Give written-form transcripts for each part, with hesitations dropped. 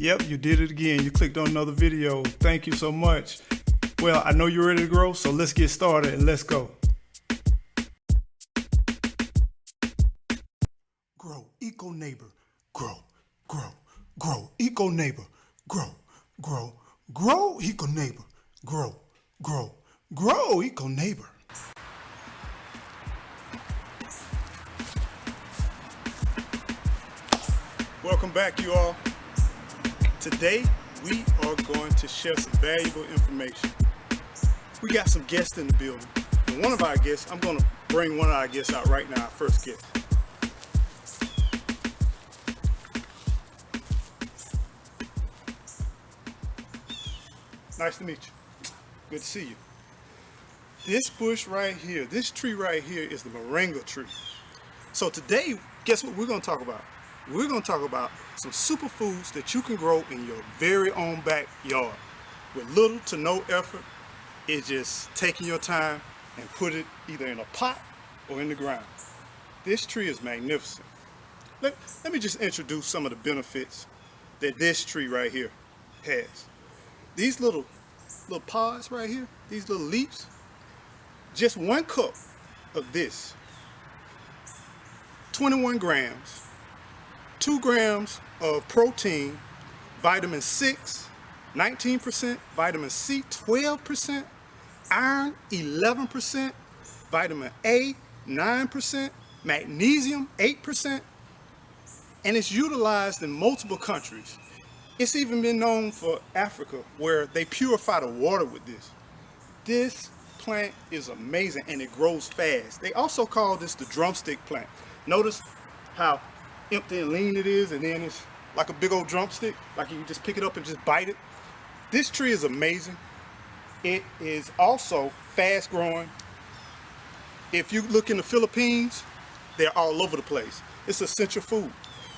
Yep, you did it again. You clicked on another video. Thank you so much. Well, I know you're ready to grow, so let's get started and let's go. Grow, eco-neighbor. Grow, grow, grow, eco-neighbor. Grow, grow, grow, eco-neighbor. Grow, grow, grow, eco-neighbor. Welcome back, you all. Today, we are going to share some valuable information. We got some guests in the building. And one of our guests, I'm going to bring one of our guests out right now, our first guest. Nice to meet you. Good to see you. This bush right here, this tree right here is the Moringa tree. So today, guess what we're going to talk about? We're going to talk about some superfoods that you can grow in your very own backyard with little to no effort. It's just taking your time and put it either in a pot or in the ground. This tree is magnificent. Let me just introduce some of the benefits that this tree right here has. These little pods right here, these little leaves, just 1 cup of this, 21 grams, 2 grams of protein, vitamin 6, 19%, vitamin C, 12%, iron, 11%, vitamin A, 9%, magnesium, 8%, and it's utilized in multiple countries. It's even been known for Africa, where they purify the water with this. This plant is amazing and it grows fast. They also call this the drumstick plant. Notice how empty and lean it is, and then it's like a big old drumstick, like you can just pick it up and just bite it. This tree is amazing. It is also fast growing. If you look in the Philippines, they're all over the place. It's essential food.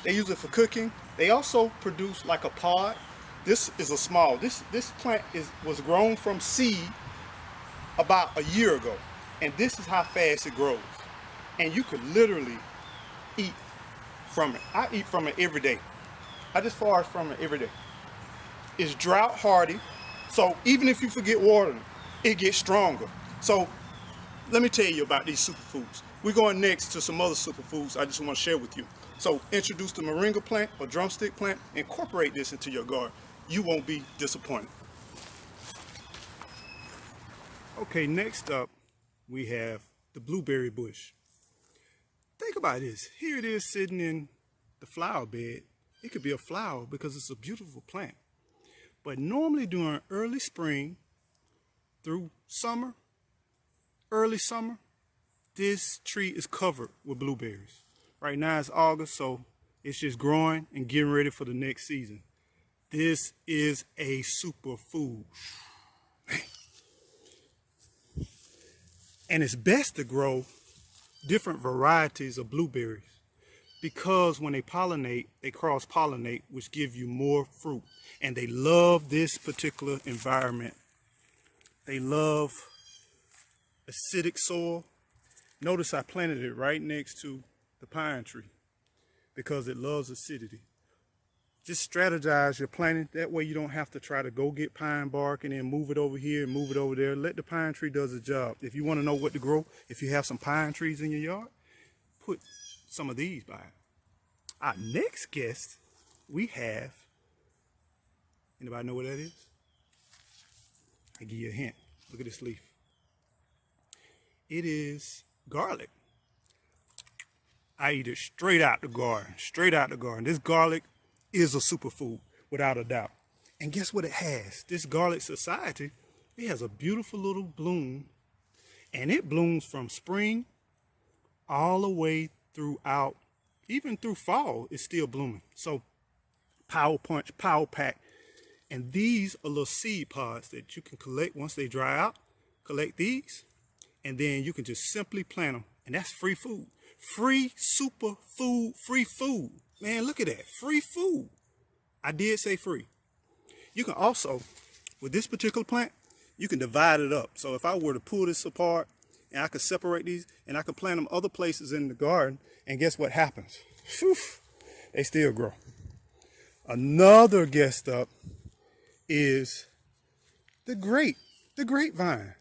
They use it for cooking. They also produce like a pod. This is a small, this plant was grown from seed about a year ago, and this is how fast it grows. And you could literally eat from it. I eat from it every day. I just forage from it every day. It's drought hardy, so even if you forget watering, it gets stronger. So let me tell you about these superfoods. We're going next to some other superfoods I just want to share with you. So introduce the Moringa plant or drumstick plant. Incorporate this into your garden. You won't be disappointed. Okay, next up we have the blueberry bush. Think about this. Here it is sitting in the flower bed. It could be a flower because it's a beautiful plant. But normally during early spring through summer, early summer, this tree is covered with blueberries. Right now it's August, so it's just growing and getting ready for the next season. This is a superfood. And it's best to grow different varieties of blueberries because when they pollinate, they cross-pollinate, which give you more fruit. And they love this particular environment. They love acidic soil. Notice I planted it right next to the pine tree because it loves acidity. Just strategize your planting. That way you don't have to try to go get pine bark and then move it over here and move it over there. Let the pine tree do the job. If you want to know what to grow, if you have some pine trees in your yard, put some of these by it. Our next guest, we have, anybody know what that is? I'll give you a hint. Look at this leaf. It is garlic. I eat it straight out the garden, straight out the garden. This garlic is a superfood, without a doubt. And guess what it has? This garlic society, it has a beautiful little bloom, and it blooms from spring all the way throughout, even through fall, it's still blooming. So power punch, power pack. And these are little seed pods that you can collect once they dry out. Collect these, and then you can just simply plant them. And that's free food. Free superfood, free food. Man, look at that, free food. I did say free. You can also, with this particular plant, you can divide it up. So if I were to pull this apart and I could separate these and I could plant them other places in the garden, and guess what happens? Whew, they still grow. Another guest up is the grapevine.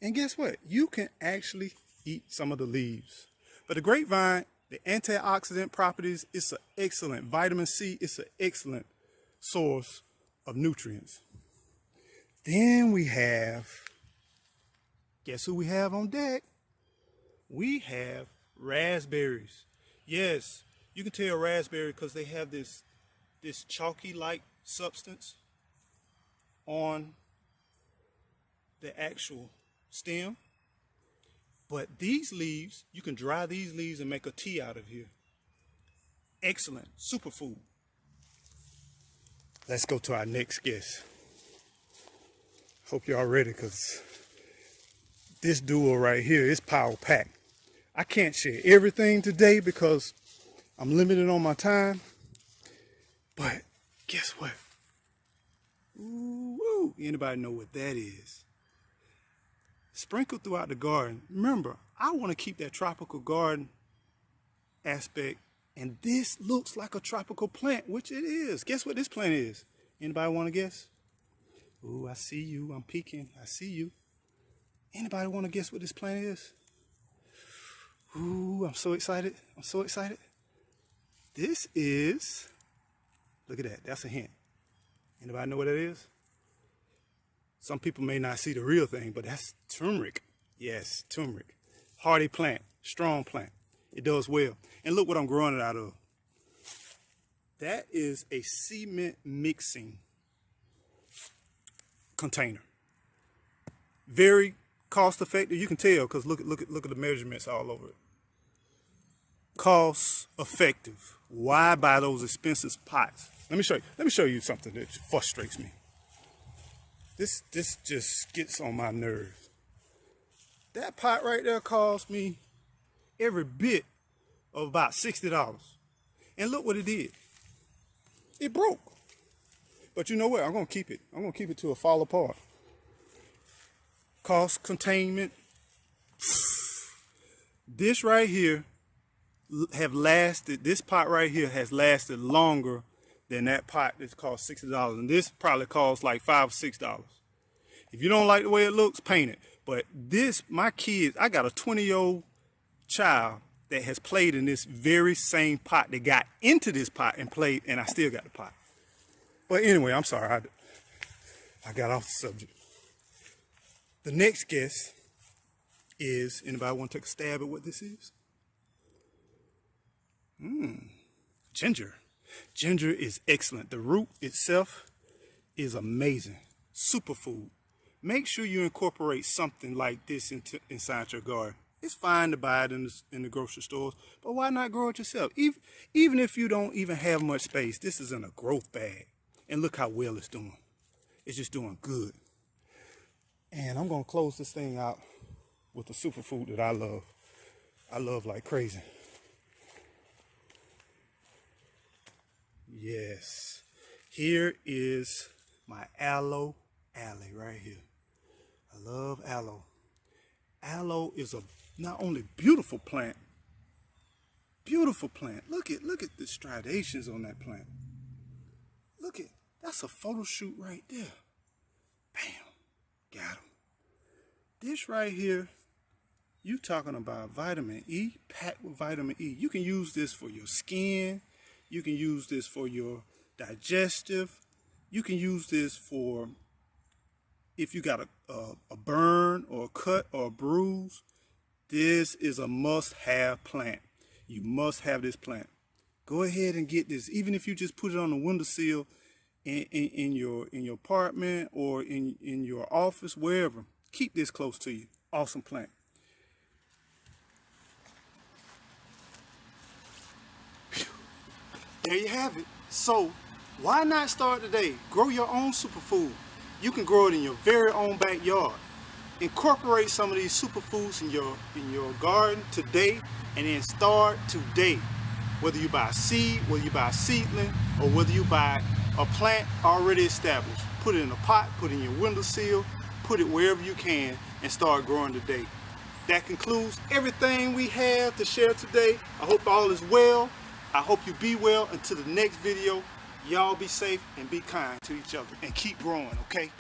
And guess what? You can actually eat some of the leaves. But the grapevine, the antioxidant properties, it's an excellent vitamin C. It's an excellent source of nutrients. Then we have, guess who we have on deck? We have raspberries. Yes, you can tell raspberry because they have this chalky-like substance on the actual stem. But these leaves, you can dry these leaves and make a tea out of here. Excellent superfood. Let's go to our next guest. Hope y'all ready, because this duo right here is power packed. I can't share everything today because I'm limited on my time. But guess what? Ooh, anybody know what that is? Sprinkled throughout the garden. Remember, I want to keep that tropical garden aspect, and this looks like a tropical plant, which it is. Guess what this plant is? Anybody want to guess? Ooh, I see you. I'm peeking. I see you. Anybody want to guess what this plant is? Ooh, I'm so excited. I'm so excited. This is, look at that. That's a hint. Anybody know what that is? Some people may not see the real thing, but that's turmeric. Yes, turmeric. Hardy plant, strong plant. It does well. And look what I'm growing it out of. That is a cement mixing container. Very cost effective. You can tell because look at the measurements all over it. Cost effective. Why buy those expensive pots? Let me show you something that frustrates me. This just gets on my nerves. That pot right there cost me every bit of about $60. And look what it did. It broke. But you know what? I'm going to keep it. I'm going to keep it till it fall apart. Cost containment. This right here have lasted, this pot right here has lasted longer than that pot that's cost $60. And this probably costs like $5 or $6. If you don't like the way it looks, paint it. But this, my kids, I got a 20-year-old child that has played in this very same pot. They got into this pot and played, and I still got the pot. But anyway, I'm sorry. I got off the subject. The next guest is, anybody want to take a stab at what this is? Ginger. Ginger is excellent. The root itself is amazing. Superfood. Make sure you incorporate something like this inside your garden. It's fine to buy it in the grocery stores, but why not grow it yourself? Even if you don't even have much space, this is in a growth bag. And look how well it's doing. It's just doing good. And I'm going to close this thing out with the superfood that I love. I love like crazy. Yes. Here is my aloe alley right here. I love aloe. Aloe is a not only beautiful plant. Look at the striations on that plant. Look at, that's a photo shoot right there. Bam. Got him. This right here, you talking about vitamin E, packed with vitamin E. You can use this for your skin. You can use this for your digestive. You can use this for if you got a burn or a cut or a bruise. This is a must-have plant. You must have this plant. Go ahead and get this. Even if you just put it on the windowsill in your apartment or in your office, wherever. Keep this close to you. Awesome plant. There you have it. So why not start today? Grow your own superfood. You can grow it in your very own backyard. Incorporate some of these superfoods in your garden today, and then start today. Whether you buy a seed, whether you buy a seedling, or whether you buy a plant already established. Put it in a pot, put it in your windowsill, put it wherever you can, and start growing today. That concludes everything we have to share today. I hope all is well. I hope you be well. Until the next video, Y'all be safe and be kind to each other and keep growing, okay?